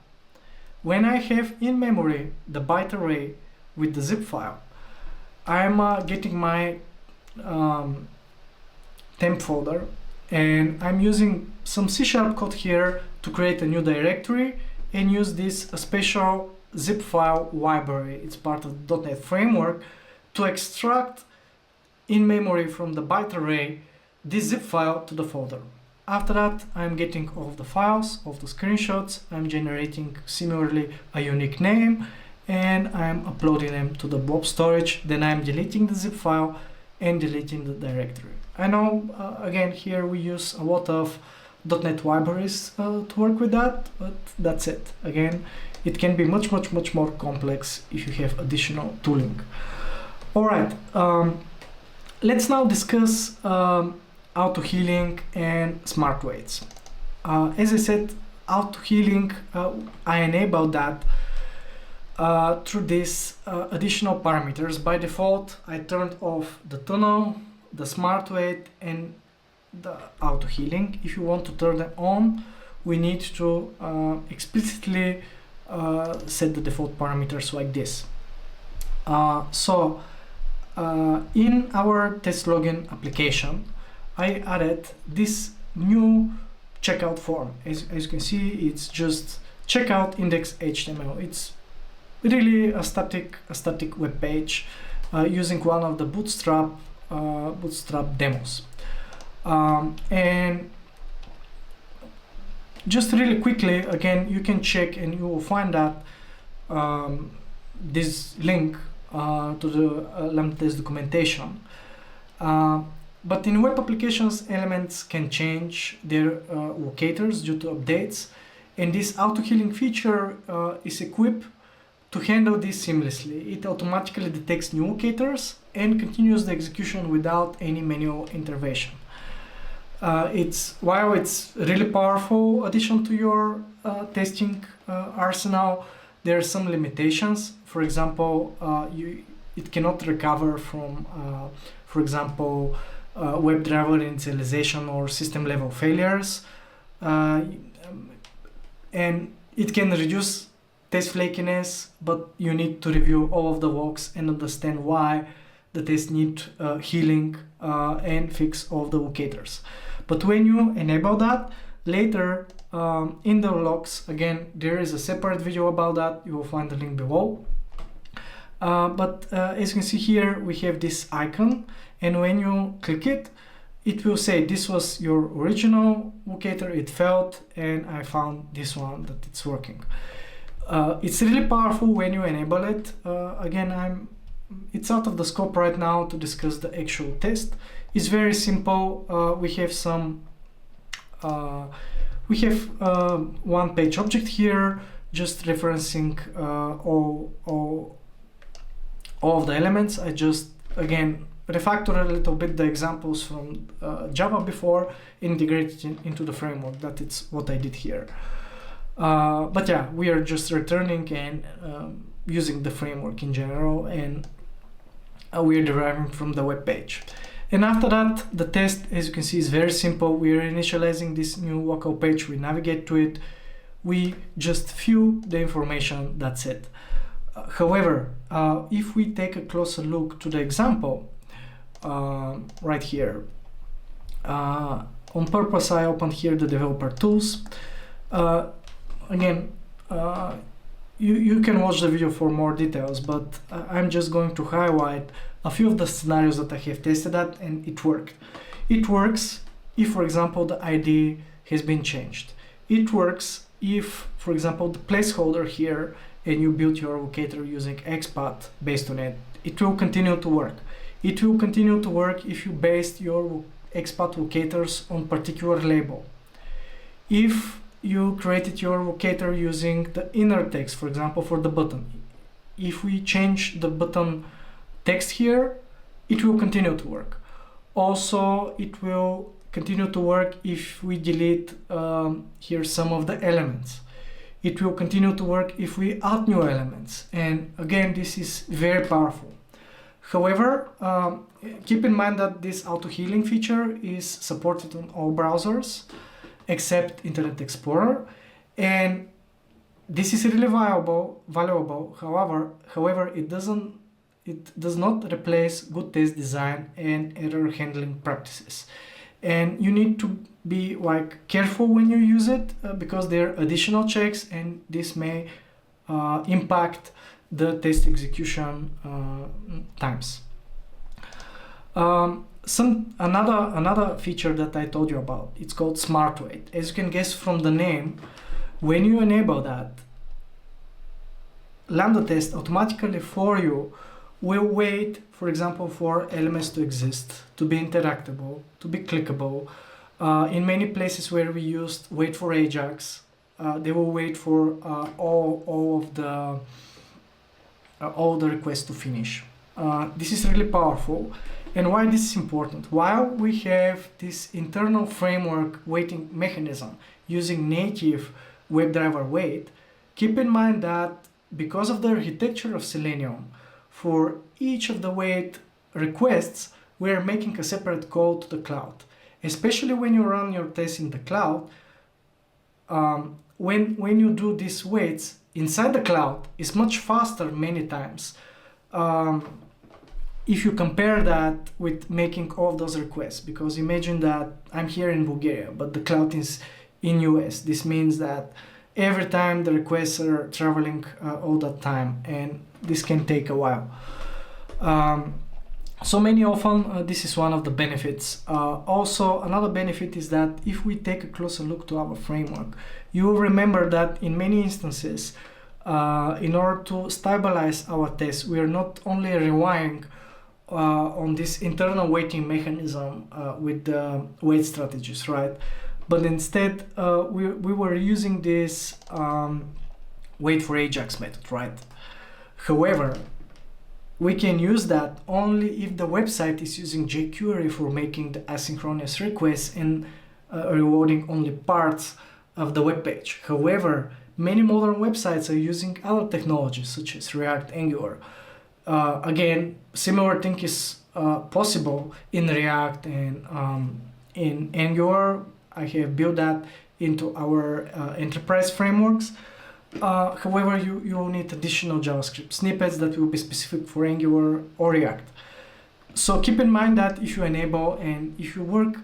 When I have in memory the byte array with the zip file, I'm getting my temp folder, and I'm using some C# code here to create a new directory and use this special zip file library. It's part of the .NET framework to extract in memory from the byte array this zip file to the folder. After that, I'm getting all of the files, all of the screenshots. I'm generating similarly a unique name, and I'm uploading them to the Blob storage. Then I'm deleting the zip file and deleting the directory. I know, again, here we use a lot of .NET libraries to work with that, but that's it. Again, it can be much more complex if you have additional tooling. All right, let's now discuss auto-healing and SmartWaits. As I said, auto-healing, I enable that through these additional parameters. By default, I turned off the tunnel, the SmartWait, and the auto-healing. If you want to turn them on, we need to explicitly set the default parameters like this. In our test login application, I added this new checkout form. As you can see, it's just checkout index.html. It's really a static web page using one of the Bootstrap demos. And just really quickly, again, you can check and you will find that this link to the lambda test documentation. But in web applications, elements can change their locators due to updates, and this auto-healing feature is equipped to handle this seamlessly. It automatically detects new locators and continues the execution without any manual intervention. While it's really powerful addition to your testing arsenal, there are some limitations. For example, it cannot recover from, for example, WebDriver initialization or system level failures, and it can reduce test flakiness, but you need to review all of the logs and understand why the test need healing and fix all of the locators. But when you enable that, Later, in the logs, again, there is a separate video about that. You will find the link below. But as you can see here, we have this icon, and when you click it, it will say this was your original locator, it failed, and I found this one that it's working. It's really powerful when you enable it. Again, it's out of the scope right now to discuss the actual test. It's very simple. We have one page object here, just referencing all of the elements. I just, again, refactor a little bit the examples from Java before, integrated into the framework. That is what I did here. But yeah, we are just returning and using the framework in general, and we are deriving from the web page. And after that, the test, as you can see, is very simple. We are initializing this new local page, we navigate to it, we just fill the information, that's it. However, if we take a closer look to the example, right here, on purpose I opened here the developer tools. Again, you can watch the video for more details, but I'm just going to highlight a few of the scenarios that I have tested at, and it worked. It works if, for example, the ID has been changed. It works if, for example, the placeholder here, and you built your locator using XPath based on it, it will continue to work. It will continue to work if you based your XPath locators on particular label. If you created your locator using the inner text, for example, for the button, if we change the button text here, it will continue to work. Also, it will continue to work if we delete here some of the elements. It will continue to work if we add new elements. And again, this is very powerful. However, keep in mind that this auto-healing feature is supported on all browsers except Internet Explorer, and this is really valuable. However, it does not replace good test design and error handling practices, and you need to be careful when you use it because there are additional checks, and this may impact the test execution times. Another feature that I told you about, it's called SmartWait. As you can guess from the name, when you enable that, Lambda test automatically for you will wait, for example, for elements to exist, to be interactable, to be clickable. In many places where we used wait for Ajax, they will wait for all the requests to finish. This is really powerful. And why this is important? While we have this internal framework waiting mechanism using native WebDriver wait, keep in mind that because of the architecture of Selenium, for each of the wait requests, we are making a separate call to the cloud. Especially when you run your tests in the cloud, when you do these waits inside the cloud, it's much faster many times. If you compare that with making all those requests, because imagine that I'm here in Bulgaria, but the cloud is in US. This means that every time the requests are traveling all that time, and this can take a while. So many often, this is one of the benefits. Also, another benefit is that if we take a closer look to our framework, you will remember that in many instances, in order to stabilize our tests, we are not only relying on this internal waiting mechanism with the wait strategies, right? But instead, we were using this wait for Ajax method, right? However, we can use that only if the website is using jQuery for making the asynchronous requests and rewarding only parts of the web page. However, many modern websites are using other technologies such as React, Angular. Again, similar thing is possible in React and in Angular. I have built that into our enterprise frameworks. However, you will need additional JavaScript snippets that will be specific for Angular or React. So keep in mind that if you enable and if you work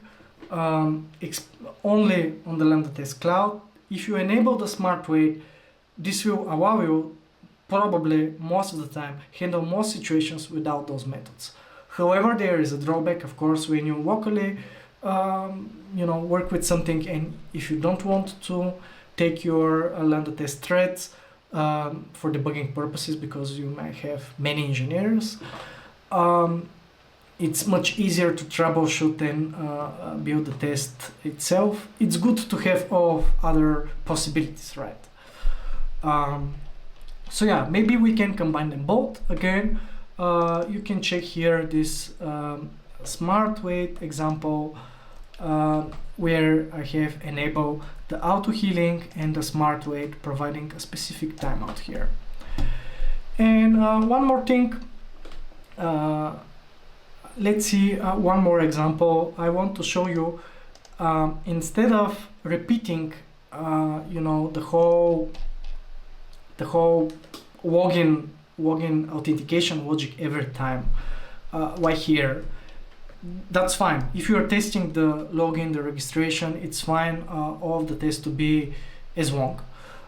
only on the Lambda Test Cloud. If you enable the SmartWait, this will allow you probably most of the time handle most situations without those methods. However, there is a drawback, of course, when you locally work with something, and if you don't want to take your Lambda test threads for debugging purposes, because you might have many engineers, it's much easier to troubleshoot and build the test itself. It's good to have all other possibilities, right? So yeah, maybe we can combine them both. Again, you can check here this SmartWait example where I have enabled the auto healing and the SmartWait, providing a specific timeout here. And one more thing, let's see one more example. I want to show you, instead of repeating the whole login authentication logic every time, like here, that's fine. If you are testing the login, the registration, it's fine, all of the tests to be as long.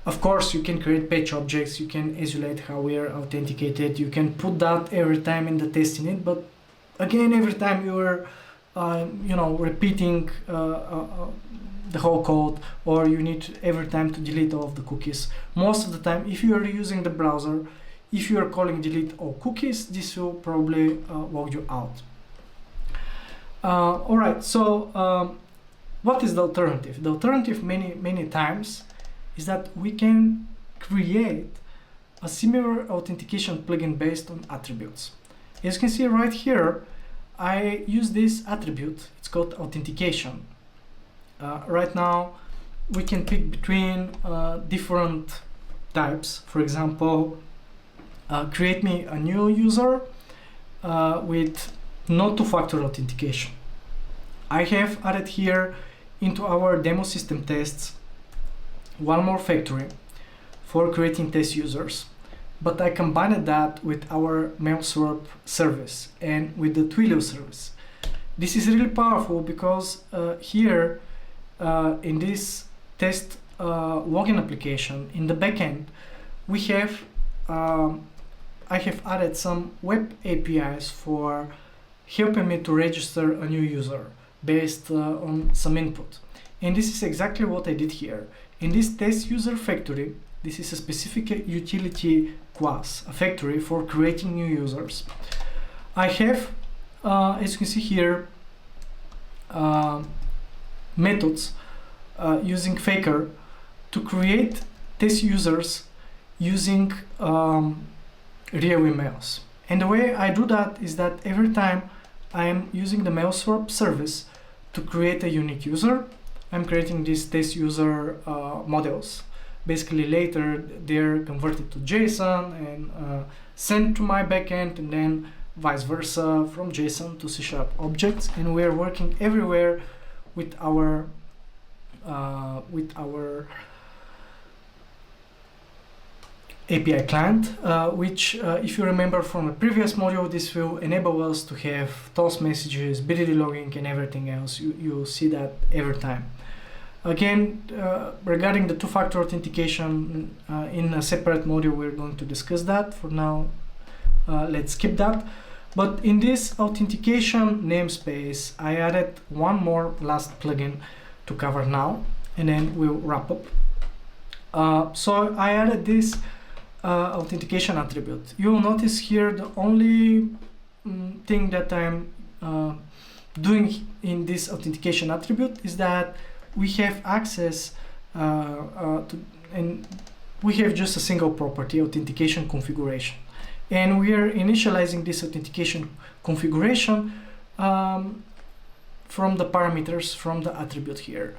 Of course, you can create patch objects, you can isolate how we are authenticated, you can put that every time in the test init, but again, every time you are repeating the whole code, or you need every time to delete all of the cookies. Most of the time, if you are using the browser, if you are calling delete all cookies, this will probably log you out. All right, so what is the alternative? The alternative many times is that we can create a similar authentication plugin based on attributes. As you can see right here, I use this attribute. It's called authentication. Right now, we can pick between different types. For example, create me a new user with no two-factor authentication. I have added here into our demo system tests one more factory for creating test users, but I combined that with our mail swap service and with the Twilio service. This is really powerful because here in this test login application in the backend, we have I have added some web APIs for helping me to register a new user based on some input. And this is exactly what I did here. In this test user factory, this is a specific utility class, a factory for creating new users. I have, as you can see here, methods using Faker to create test users using real emails. And the way I do that is that every time I am using the mail swap service to create a unique user, I'm creating these test user models. Basically later they're converted to JSON and sent to my backend, and then vice versa from JSON to C# objects. And we're working everywhere with our API client, which if you remember from a previous module, this will enable us to have toast messages, BDD logging, and everything else. You see that every time. Again, regarding the two-factor authentication, in a separate module, we're going to discuss that. For now, let's skip that. But in this authentication namespace, I added one more last plugin to cover now, and then we'll wrap up. So I added this authentication attribute. You will notice here the only thing that I'm doing in this authentication attribute is that we have access to, and we have just a single property, authentication configuration, and we are initializing this authentication configuration from the parameters from the attribute here.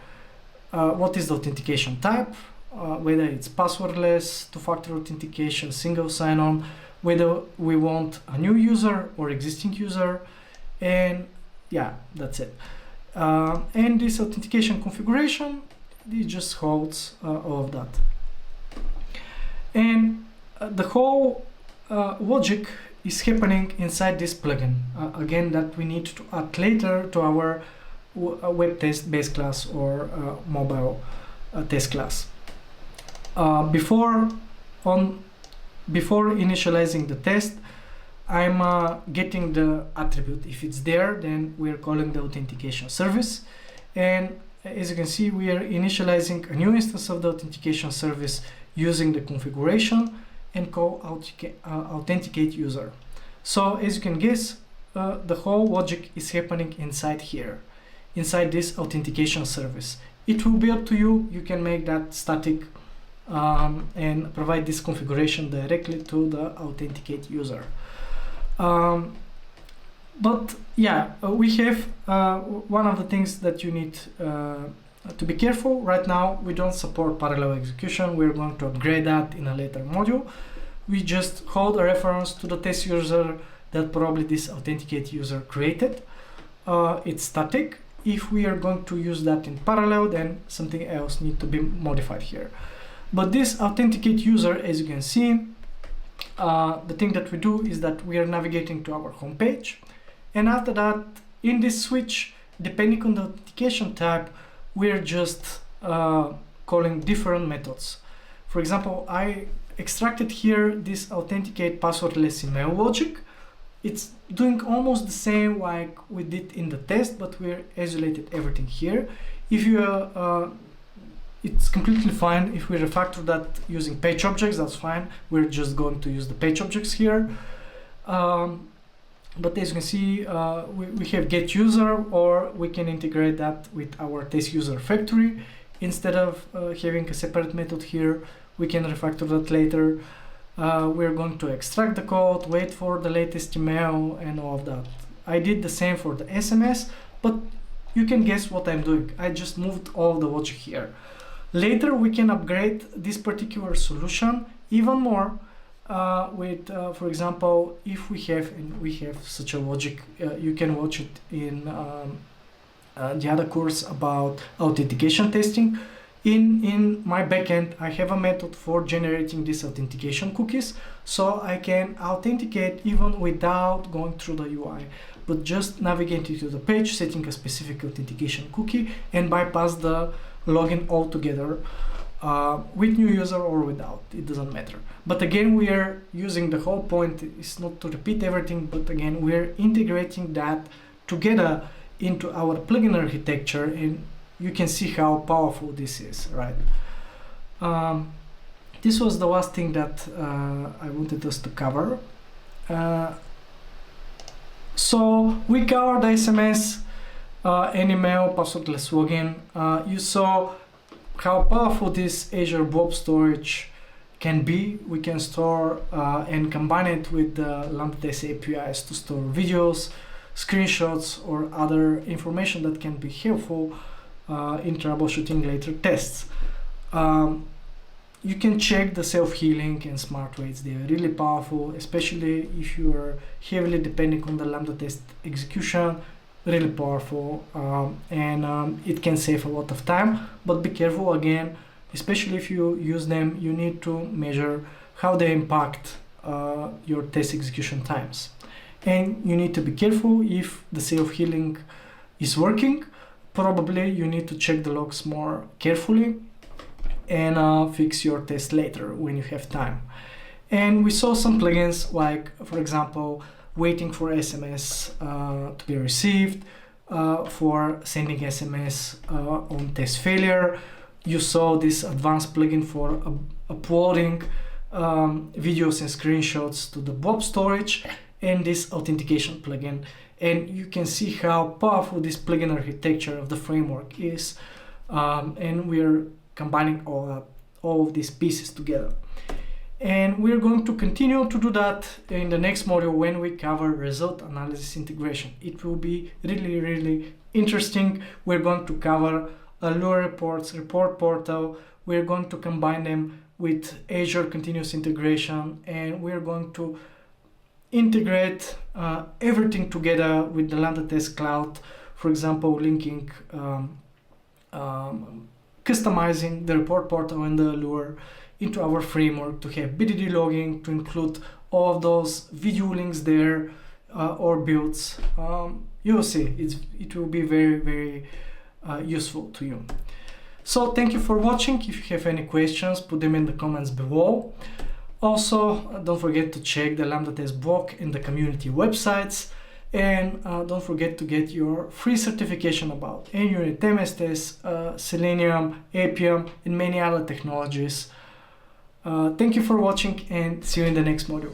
What is the authentication type? Whether it's passwordless, two-factor authentication, single sign-on, whether we want a new user or existing user, and yeah, that's it. And this authentication configuration, it just holds all of that. And the whole logic is happening inside this plugin. Again, that we need to add later to our web test base class or mobile test class. Before initializing the test, I'm getting the attribute. If it's there, then we're calling the authentication service. And as you can see, we are initializing a new instance of the authentication service using the configuration and call authenticate user. So as you can guess, the whole logic is happening inside here, inside this authentication service. It will be up to you. You can make that static and provide this configuration directly to the authenticate user. But yeah, we have one of the things that you need to be careful. Right now, we don't support parallel execution. We're going to upgrade that in a later module. We just hold a reference to the test user that probably this authenticate user created. It's static. If we are going to use that in parallel, then something else needs to be modified here. But this authenticate user, as you can see, the thing that we do is that we are navigating to our home page. And after that, in this switch, depending on the authentication type, we're just calling different methods. For example, I extracted here this authenticate passwordless email logic. It's doing almost the same like we did in the test, but we're isolated everything here. If you it's completely fine if we refactor that using page objects, that's fine. We're just going to use the page objects here. But as you can see, we have get user, or we can integrate that with our test user factory. Instead of having a separate method here, we can refactor that later. We're going to extract the code, wait for the latest email, and all of that. I did the same for the SMS, but you can guess what I'm doing. I just moved all the logic here. Later, we can upgrade this particular solution even more with, for example, if we have such a logic, you can watch it in the other course about authentication testing. In my backend, I have a method for generating these authentication cookies, so I can authenticate even without going through the UI, but just navigating to the page, setting a specific authentication cookie, and bypass the login altogether with new user or without. It doesn't matter. But again, we are using the whole point is not to repeat everything, but again, we're integrating that together into our plugin architecture, and you can see how powerful this is, right? This was the last thing that I wanted us to cover. So we covered SMS, and email, passwordless login. You saw how powerful this Azure Blob storage can be. We can store and combine it with the Lambda Test APIs to store videos, screenshots, or other information that can be helpful in troubleshooting later tests. You can check the self-healing and SmartWaits. They are really powerful, especially if you are heavily depending on the Lambda test execution. Really powerful, and it can save a lot of time, but be careful again, especially if you use them. You need to measure how they impact your test execution times, and you need to be careful if the self-healing is working. Probably you need to check the logs more carefully and fix your test later when you have time. And we saw some plugins like, for example, waiting for SMS to be received, for sending SMS on test failure. You saw this advanced plugin for uploading videos and screenshots to the Blob storage, and this authentication plugin. And you can see how powerful this plugin architecture of the framework is, and we're combining all of these pieces together. And we're going to continue to do that in the next module when we cover result analysis integration. It will be really, really interesting. We're going to cover Allure reports, report portal. We're going to combine them with Azure continuous integration, and we're going to integrate everything together with the Lambda Test Cloud. For example, linking, customizing the report portal and the Allure into our framework to have BDD logging, to include all of those video links there, or builds, you will see it will be very useful to you. So thank you for watching. If you have any questions, put them in the comments below. Also, don't forget to check the Lambda test blog and the community websites, and don't forget to get your free certification about NUnit, MS Test, Selenium, Appium, and many other technologies. Thank you for watching, and see you in the next module.